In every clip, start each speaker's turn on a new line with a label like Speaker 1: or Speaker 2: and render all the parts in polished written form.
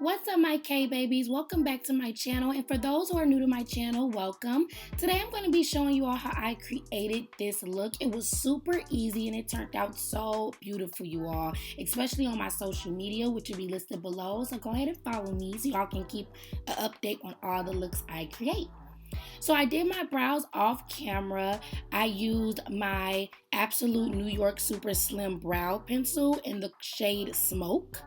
Speaker 1: What's up, my K babies? Welcome back to my channel. And for those who are new to my channel, welcome. Today I'm going to be showing you all how I created this look. It was super easy and it turned out so beautiful, you all, especially on my social media, which will be listed below. So go ahead and follow me so y'all can keep an update on all the looks I create. So I did my brows off camera. I used my Absolute New York Super Slim Brow Pencil in the shade Smoke.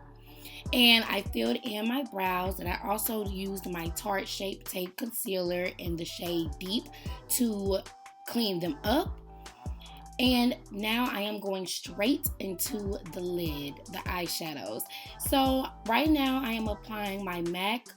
Speaker 1: And I filled in my brows, and I also used my Tarte Shape Tape Concealer in the shade Deep to clean them up. And now I am going straight into the lid, the eyeshadows. So right now I am applying my MAC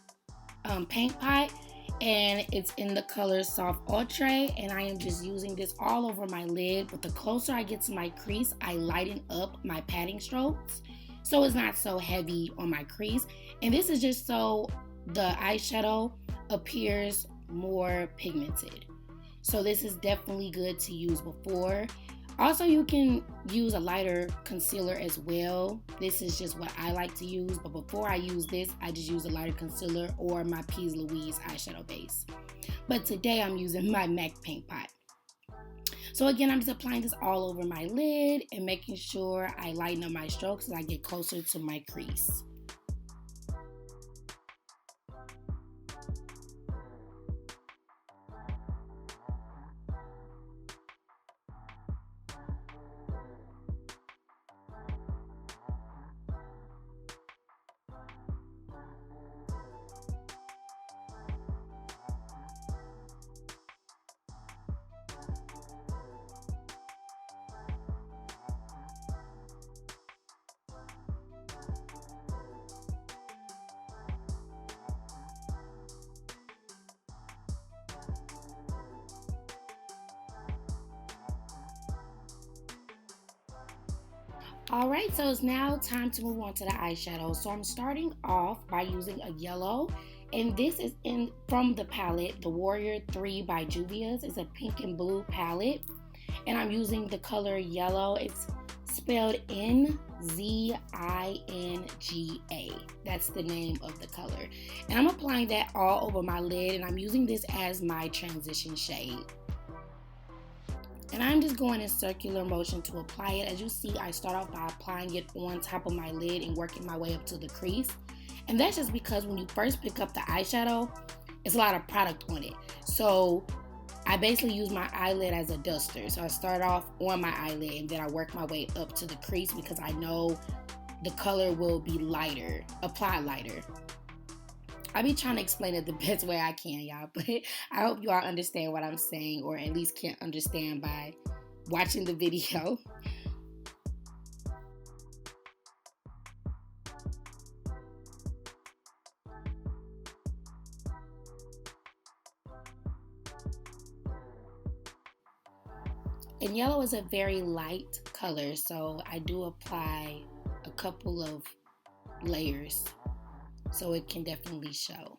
Speaker 1: paint pot, and it's in the color Soft Ultra, and I am just using this all over my lid. But the closer I get to my crease, I lighten up my patting strokes so it's not so heavy on my crease. And this is just so the eyeshadow appears more pigmented. So this is definitely good to use before. Also, you can use a lighter concealer as well. This is just what I like to use, but before I use this, I just use a lighter concealer or my P's Louise eyeshadow base. But today I'm using my MAC paint pot. So again, I'm just applying this all over my lid and making sure I lighten up my strokes as I get closer to my crease. Alright, so it's now time to move on to the eyeshadow. So I'm starting off by using a yellow, and this is from the palette, the Warrior 3 by Juvia's. It's a pink and blue palette, and I'm using the color yellow. It's spelled Nzinga. That's the name of the color. And I'm applying that all over my lid, and I'm using this as my transition shade. And I'm just going in circular motion to apply it. As you see, I start off by applying it on top of my lid and working my way up to the crease. And that's just because when you first pick up the eyeshadow, it's a lot of product on it. So I basically use my eyelid as a duster. So I start off on my eyelid and then I work my way up to the crease because I know the color will be lighter, apply lighter. I be trying to explain it the best way I can, y'all, but I hope you all understand what I'm saying, or at least can understand by watching the video. And yellow is a very light color, so I do apply a couple of layers so it can definitely show.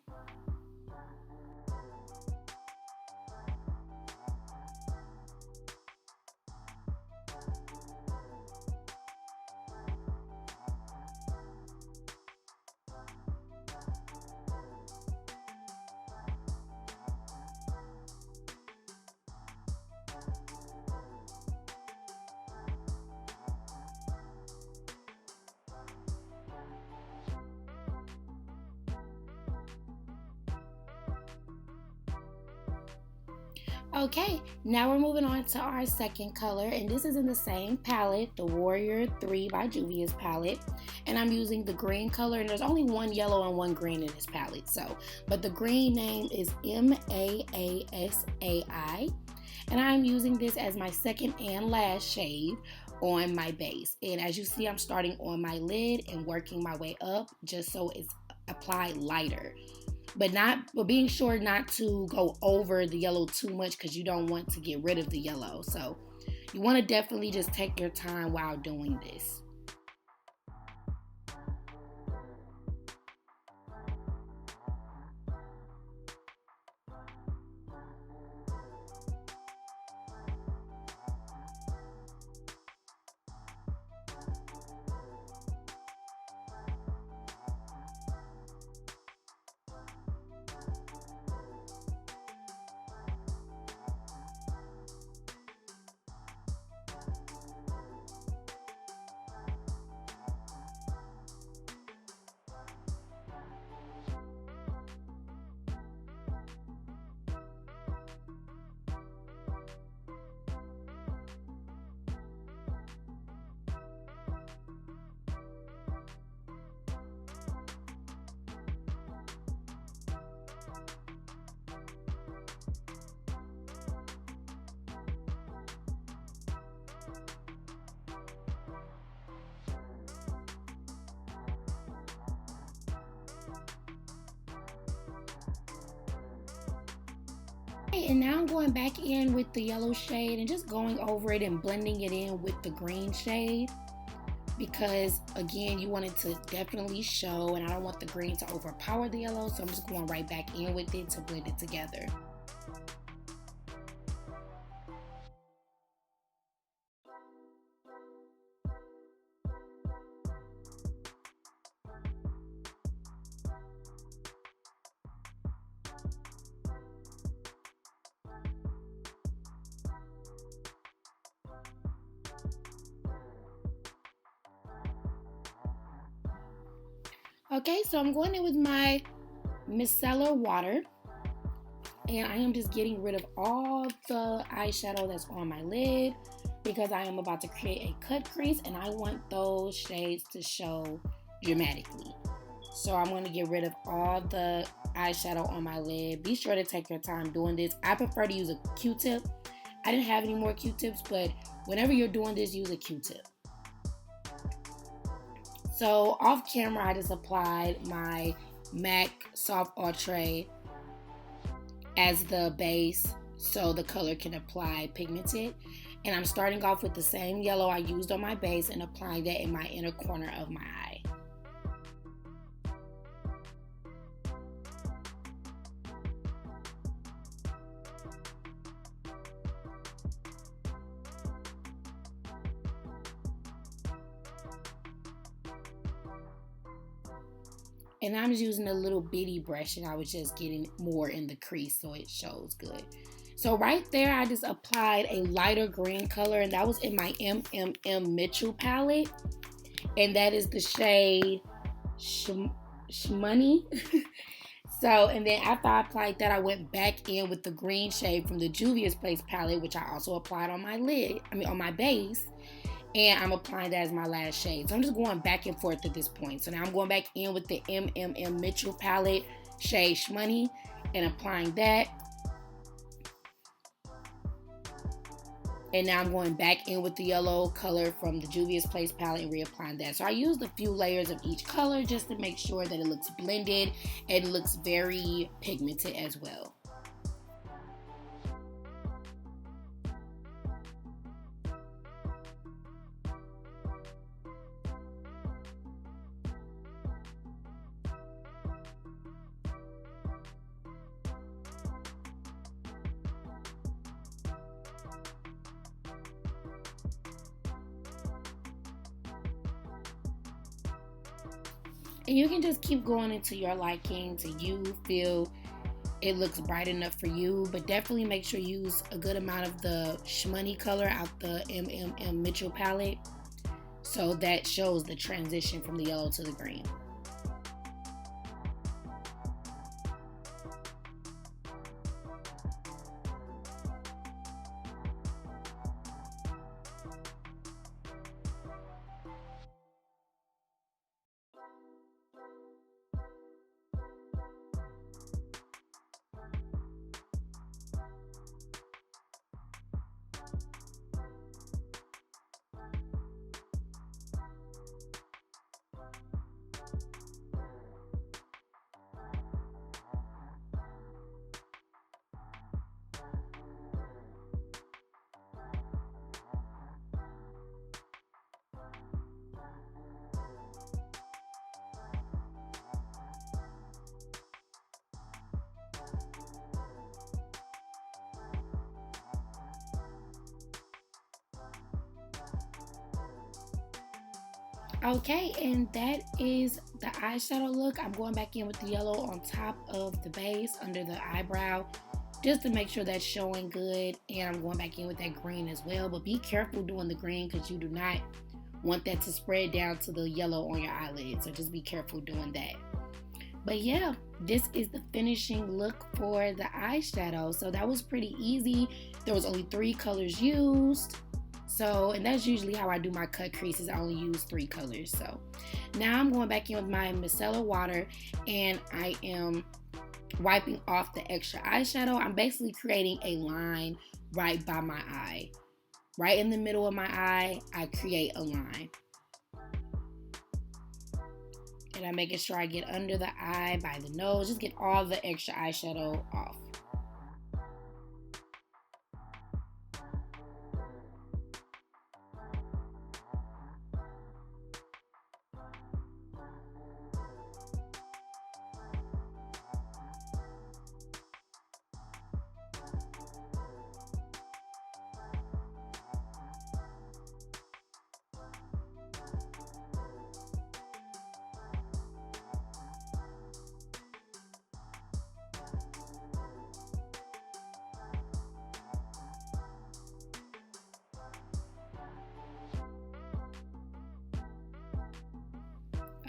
Speaker 1: Okay, now we're moving on to our second color, and this is in the same palette, the Warrior 3 by Juvia's palette. And I'm using the green color, and there's only one yellow and one green in this palette. But the green name is MAASAI, and I'm using this as my second and last shade on my base. And as you see, I'm starting on my lid and working my way up just so it's applied lighter. But being sure not to go over the yellow too much because you don't want to get rid of the yellow. So you want to definitely just take your time while doing this. And now I'm going back in with the yellow shade and just going over it and blending it in with the green shade, because again, you want it to definitely show, and I don't want the green to overpower the yellow, so I'm just going right back in with it to blend it together. Okay, so I'm going in with my micellar water, and I am just getting rid of all the eyeshadow that's on my lid, because I am about to create a cut crease and I want those shades to show dramatically. So I'm going to get rid of all the eyeshadow on my lid. Be sure to take your time doing this. I prefer to use a Q-tip. I didn't have any more Q-tips, but whenever you're doing this, use a Q-tip. So off camera, I just applied my MAC Soft Outre as the base so the color can apply pigmented. And I'm starting off with the same yellow I used on my base and applying that in my inner corner of my eye. And I'm just using a little bitty brush, and I was just getting more in the crease so it shows good. So right there, I just applied a lighter green color, and that was in my MMM Mitchell palette. And that is the shade Shmoney. So, and then after I applied that, I went back in with the green shade from the Juvia's Place palette, which I also applied on my on my base. And I'm applying that as my last shade. So I'm just going back and forth at this point. So now I'm going back in with the MMM Mitchell palette, shade Shmoney, and applying that. And now I'm going back in with the yellow color from the Juvia's Place palette and reapplying that. So I used a few layers of each color just to make sure that it looks blended and looks very pigmented as well. And you can just keep going until your liking, till you feel it looks bright enough for you. But definitely make sure you use a good amount of the Shmoney color out the MMM Mitchell palette, so that shows the transition from the yellow to the green. Okay, and that is the eyeshadow look. I'm going back in with the yellow on top of the base under the eyebrow just to make sure that's showing good. And I'm going back in with that green as well. But be careful doing the green because you do not want that to spread down to the yellow on your eyelid. So just be careful doing that. But yeah, this is the finishing look for the eyeshadow. So that was pretty easy. There was only 3 colors used. So, and that's usually how I do my cut creases. I only use 3 colors. So now I'm going back in with my micellar water and I am wiping off the extra eyeshadow. I'm basically creating a line right by my eye. Right in the middle of my eye, I create a line. And I'm making sure I get under the eye, by the nose, just get all the extra eyeshadow off.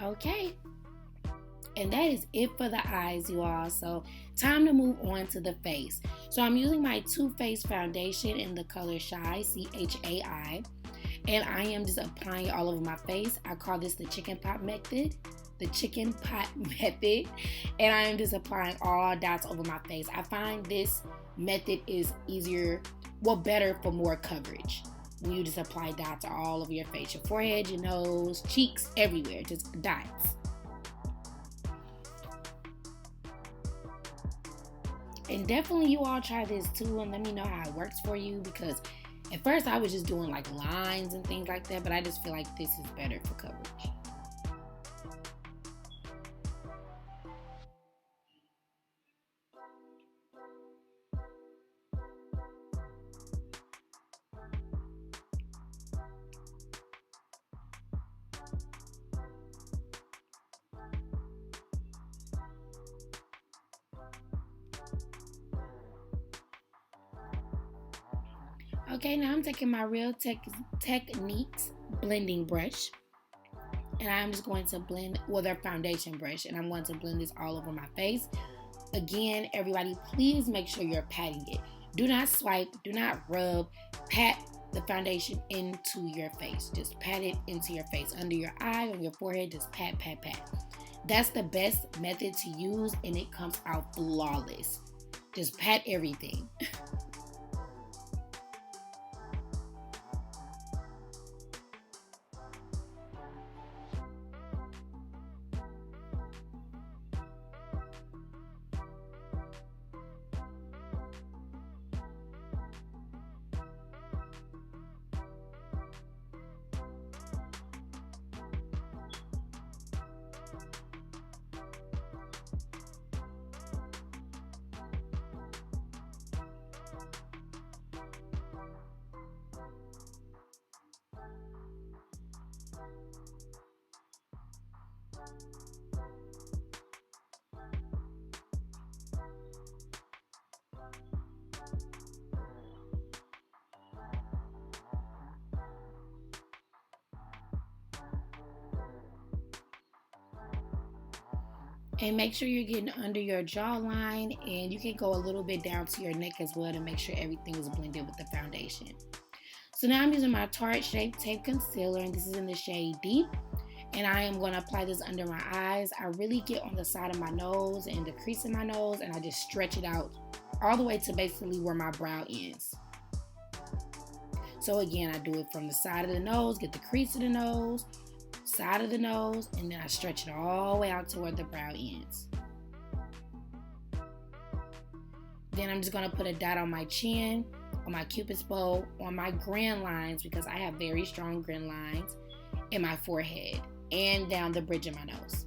Speaker 1: Okay. And that is it for the eyes, you all. So time to move on to the face. So I'm using my Too Faced foundation in the color Chai, C-H-A-I. And I am just applying it all over my face. I call this the chicken pot method. The chicken pot method. And I am just applying all dots over my face. I find this method is easier, well, better for more coverage. When you just apply dots all over your face, your forehead, your nose, cheeks, everywhere, just dots. And definitely you all try this too and let me know how it works for you, because at first I was just doing like lines and things like that, but I just feel like this is better for coverage. Okay, now I'm taking my Real Techniques blending brush, and I'm just going to blend, well, their foundation brush, and I'm going to blend this all over my face. Again, everybody, please make sure you're patting it. Do not swipe, do not rub, pat the foundation into your face. Just pat it into your face, under your eye, on your forehead, just pat, pat, pat. That's the best method to use, and it comes out flawless. Just pat everything. And make sure you're getting under your jawline, and you can go a little bit down to your neck as well to make sure everything is blended with the foundation. So now I'm using my Tarte Shape Tape Concealer, and this is in the shade Deep. And I am going to apply this under my eyes. I really get on the side of my nose and the crease in my nose, and I just stretch it out all the way to basically where my brow ends. So again, I do it from the side of the nose, get the crease of the nose, side of the nose, and then I stretch it all the way out to where the brow ends. Then I'm just going to put a dot on my chin, on my cupid's bow, on my grin lines, because I have very strong grin lines, in my forehead, and down the bridge of my nose.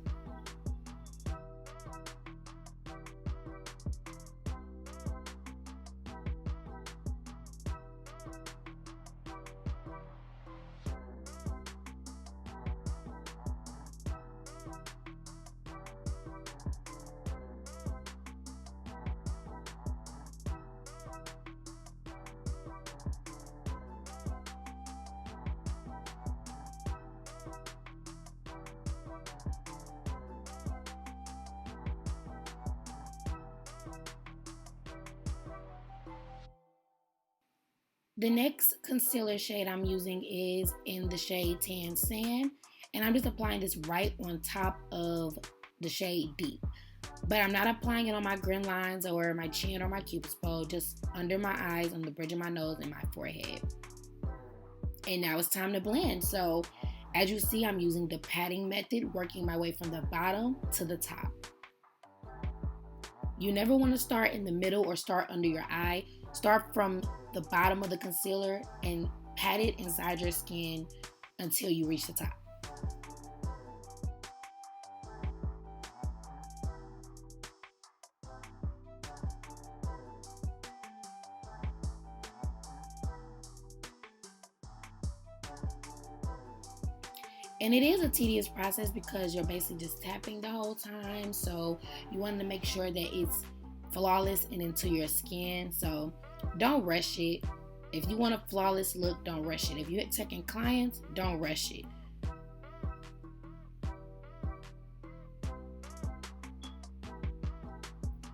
Speaker 1: The next concealer shade I'm using is in the shade Tan Sand, and I'm just applying this right on top of the shade Deep. But I'm not applying it on my grin lines or my chin or my cupid's bow, just under my eyes, on the bridge of my nose, and my forehead. And now it's time to blend. So as you see, I'm using the patting method, working my way from the bottom to the top. You never want to start in the middle or start under your eye. Start from the bottom of the concealer and pat it inside your skin until you reach the top. And it is a tedious process because you're basically just tapping the whole time. So you want to make sure that it's flawless and into your skin. So don't rush it. If you want a flawless look, don't rush it. If you're taking clients, don't rush it.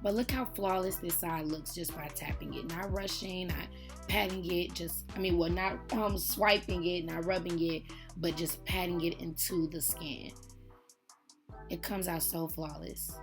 Speaker 1: But look how flawless this side looks just by tapping it. Not rushing, not patting it, not swiping it, not rubbing it, but just patting it into the skin. It comes out so flawless.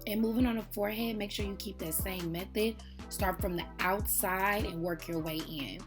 Speaker 1: And moving on the forehead, make sure you keep that same method. Start from the outside and work your way in.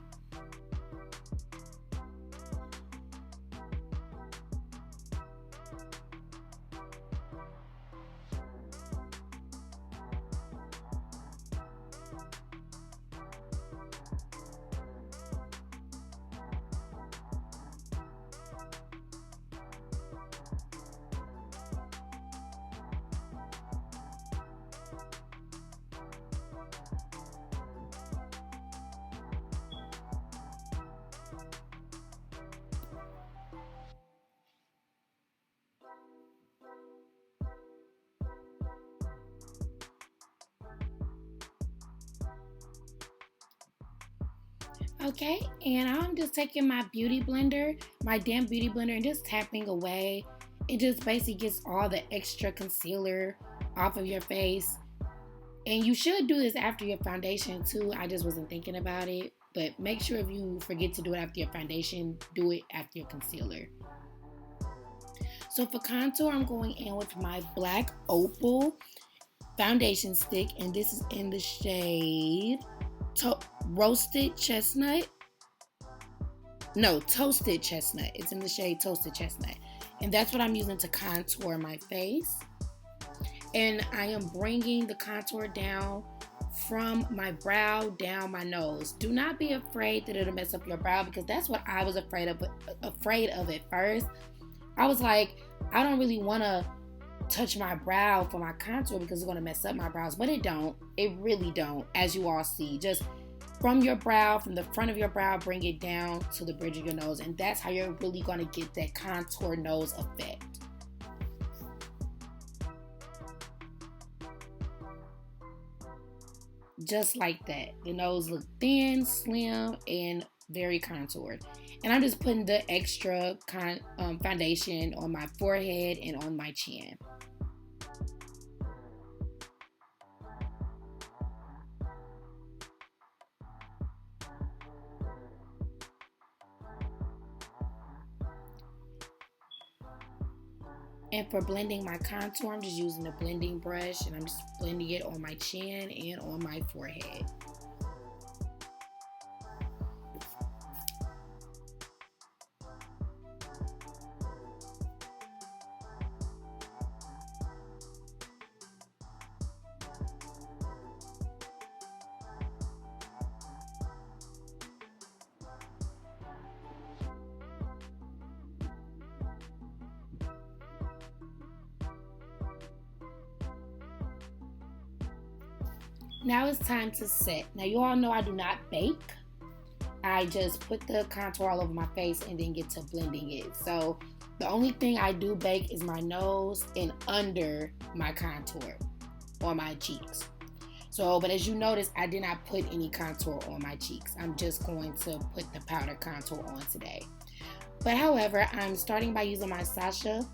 Speaker 1: Okay, and I'm just taking my beauty blender, my damp beauty blender, and just tapping away. It just basically gets all the extra concealer off of your face. And you should do this after your foundation too. I just wasn't thinking about it. But make sure if you forget to do it after your foundation, do it after your concealer. So for contour, I'm going in with my black opal foundation stick. And this is in the shade Toasted Chestnut. It's in the shade Toasted Chestnut. And that's what I'm using to contour my face. And I am bringing the contour down from my brow down my nose. Do not be afraid that it'll mess up your brow, because that's what I was afraid of at first. I was like, I don't really want to touch my brow for my contour because it's going to mess up my brows, but it don't. It really don't, as you all see. Just from your brow, from the front of your brow, bring it down to the bridge of your nose, and that's how you're really going to get that contour nose effect. Just like that. The nose look thin, slim, and very contoured. And I'm just putting the extra foundation on my forehead and on my chin. And for blending my contour, I'm just using a blending brush, and I'm just blending it on my chin and on my forehead. Now it's time to set. Now you all know I do not bake. I just put the contour all over my face and then get to blending it. So the only thing I do bake is my nose and under my contour on my cheeks. So, but as you notice, I did not put any contour on my cheeks. I'm just going to put the powder contour on today. But however, I'm starting by using my Sasha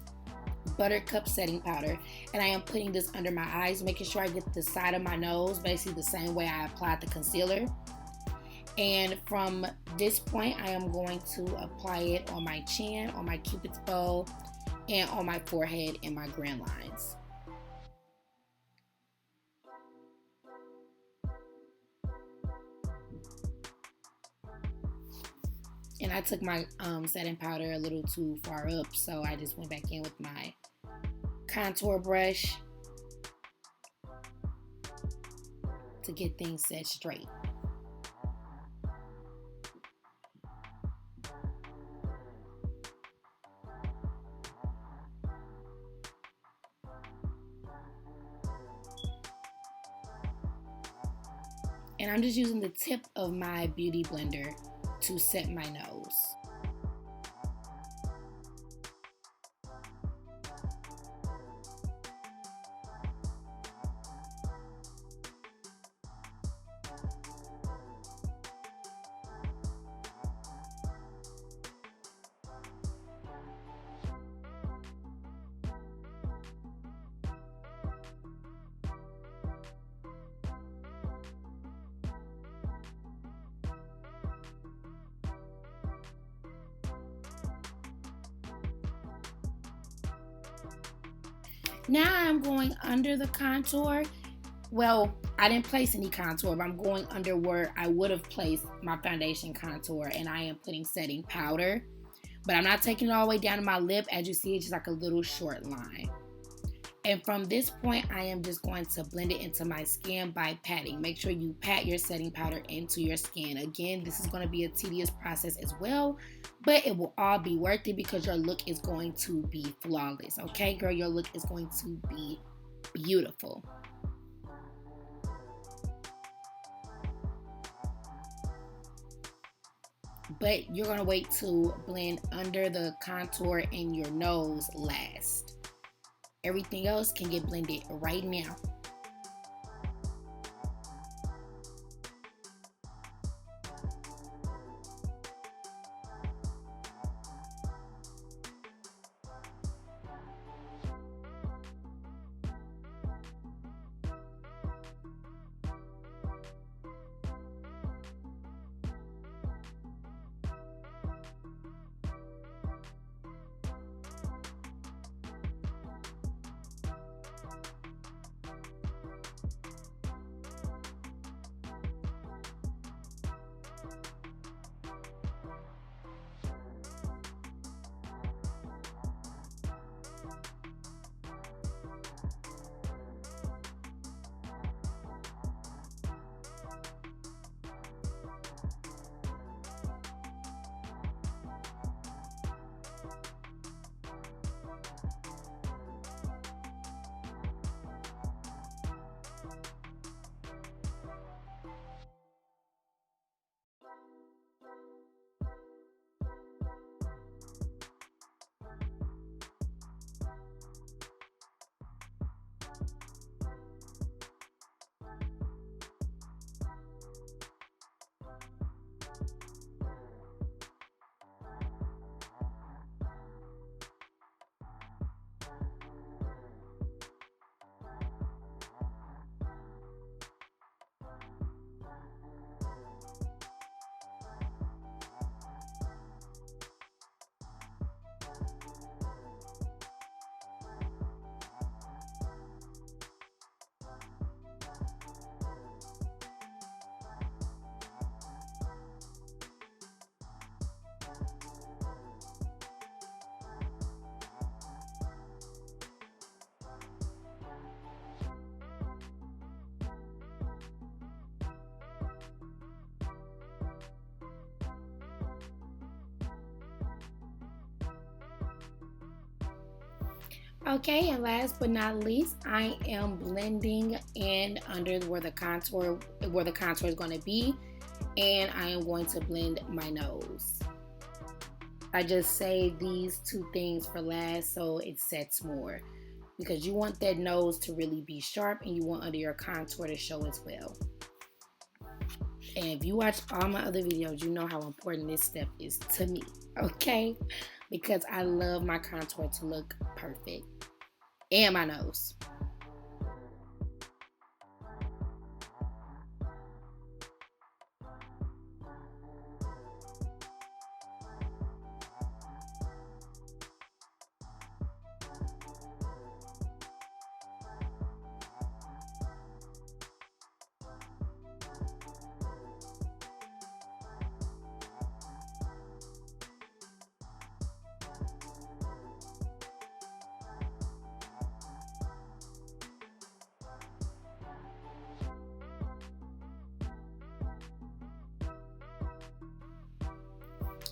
Speaker 1: Buttercup setting powder, and I am putting this under my eyes, making sure I get the side of my nose basically the same way I applied the concealer. And from this point, I am going to apply it on my chin, on my cupid's bow, and on my forehead and my grand lines. And I took my setting powder a little too far up, so I just went back in with my contour brush to get things set straight. And I'm just using the tip of my beauty blender to set my nose. Now I'm going under the contour. Well, I didn't place any contour, but I'm going under where I would have placed my foundation contour, and I am putting setting powder. But I'm not taking it all the way down to my lip. As you see, it's just like a little short line. And from this point, I am just going to blend it into my skin by patting. Make sure you pat your setting powder into your skin. Again, this is going to be a tedious process as well, but it will all be worth it because your look is going to be flawless. Okay, girl, your look is going to be beautiful. But you're going to wait to blend under the contour in your nose last. Everything else can get blended right now. Okay, and last but not least, I am blending in under where the contour is going to be, and I am going to blend my nose. I just saved these two things for last so it sets more, because you want that nose to really be sharp and you want under your contour to show as well. And if you watch all my other videos, you know how important this step is to me, okay? Because I love my contour to look perfect. And my nose.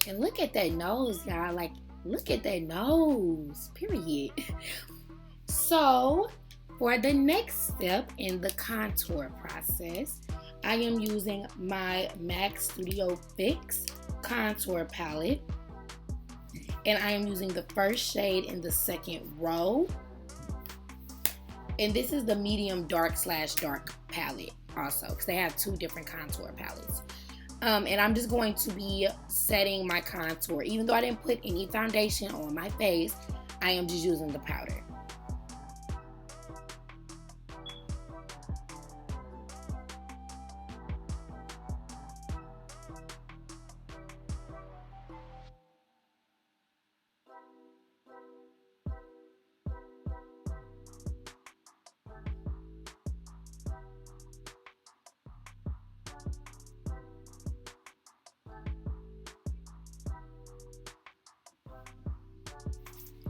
Speaker 1: And look at that nose, y'all. Like, look at that nose, period. So, for the next step in the contour process, I am using my MAC Studio Fix contour palette. And I am using the first shade in the second row. And this is the medium dark / dark palette also, because they have 2 different contour palettes. And I'm just going to be setting my contour. Even though I didn't put any foundation on my face, I am just using the powder.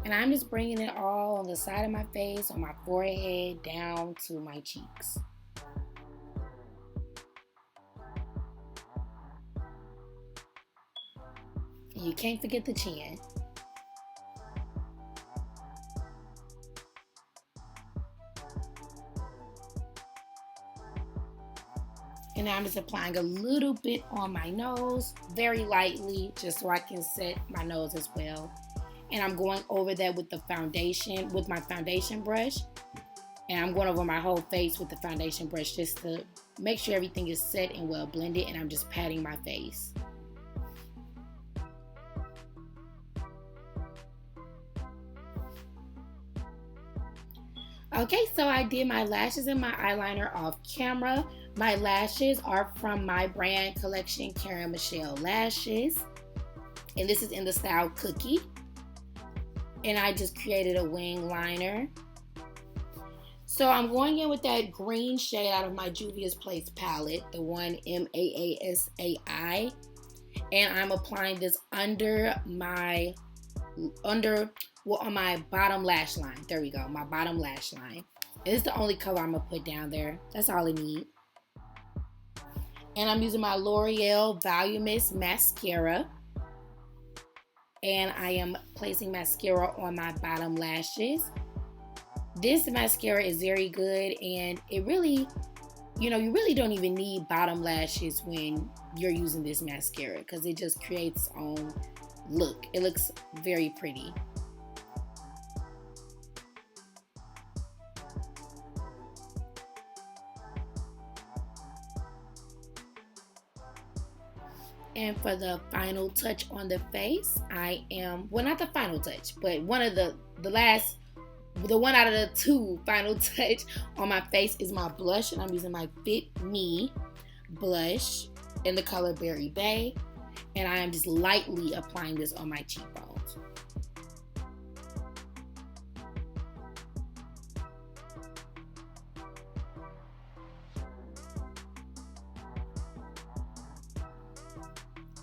Speaker 1: And I'm just bringing it all on the side of my face, on my forehead, down to my cheeks. And you can't forget the chin. And now I'm just applying a little bit on my nose, very lightly, just so I can set my nose as well. And I'm going over that with the foundation, with my foundation brush. And I'm going over my whole face with the foundation brush just to make sure everything is set and well blended. And I'm just patting my face. Okay, so I did my lashes and my eyeliner off camera. My lashes are from my brand collection, Karen Michelle Lashes. And this is in the style Cookie. And I just created a wing liner. So I'm going in with that green shade out of my Juvia's Place palette, the one MAASAI. And I'm applying this on my bottom lash line. There we go, my bottom lash line. And it's the only color I'm gonna put down there. That's all I need. And I'm using my L'Oreal Volumist mascara. And I am placing mascara on my bottom lashes. This mascara is very good, and it really, you really don't even need bottom lashes when you're using this mascara, because it just creates its own look. It looks very pretty. And for the final touch on the face, I am, well, not the final touch, but one of the one out of the 2 final touch on my face is my blush. And I'm using my Fit Me blush in the color Berry Bay. And I am just lightly applying this on my cheekbones.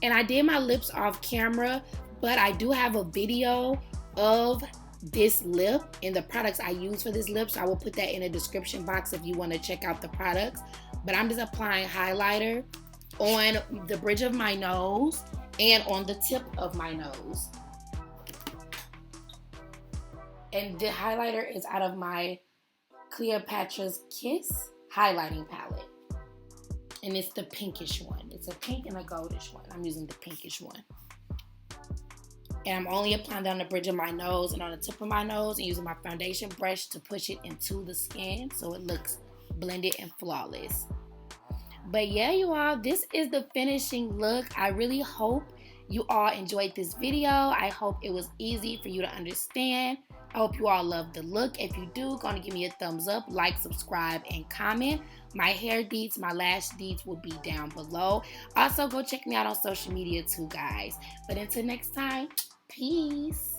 Speaker 1: And I did my lips off camera, but I do have a video of this lip and the products I use for this lip, so I will put that in the description box if you want to check out the products. But I'm just applying highlighter on the bridge of my nose and on the tip of my nose. And the highlighter is out of my Cleopatra's Kiss highlighting palette. And it's the pinkish one. It's a pink and a goldish one. I'm using the pinkish one. And I'm only applying that on the bridge of my nose and on the tip of my nose, and using my foundation brush to push it into the skin so it looks blended and flawless. But yeah, you all, this is the finishing look. I really hope you all enjoyed this video. I hope it was easy for you to understand. I hope you all love the look. If you do, go and give me a thumbs up, like, subscribe, and comment. My hair deets, my lash deets will be down below. Also, go check me out on social media too, guys. But until next time, peace.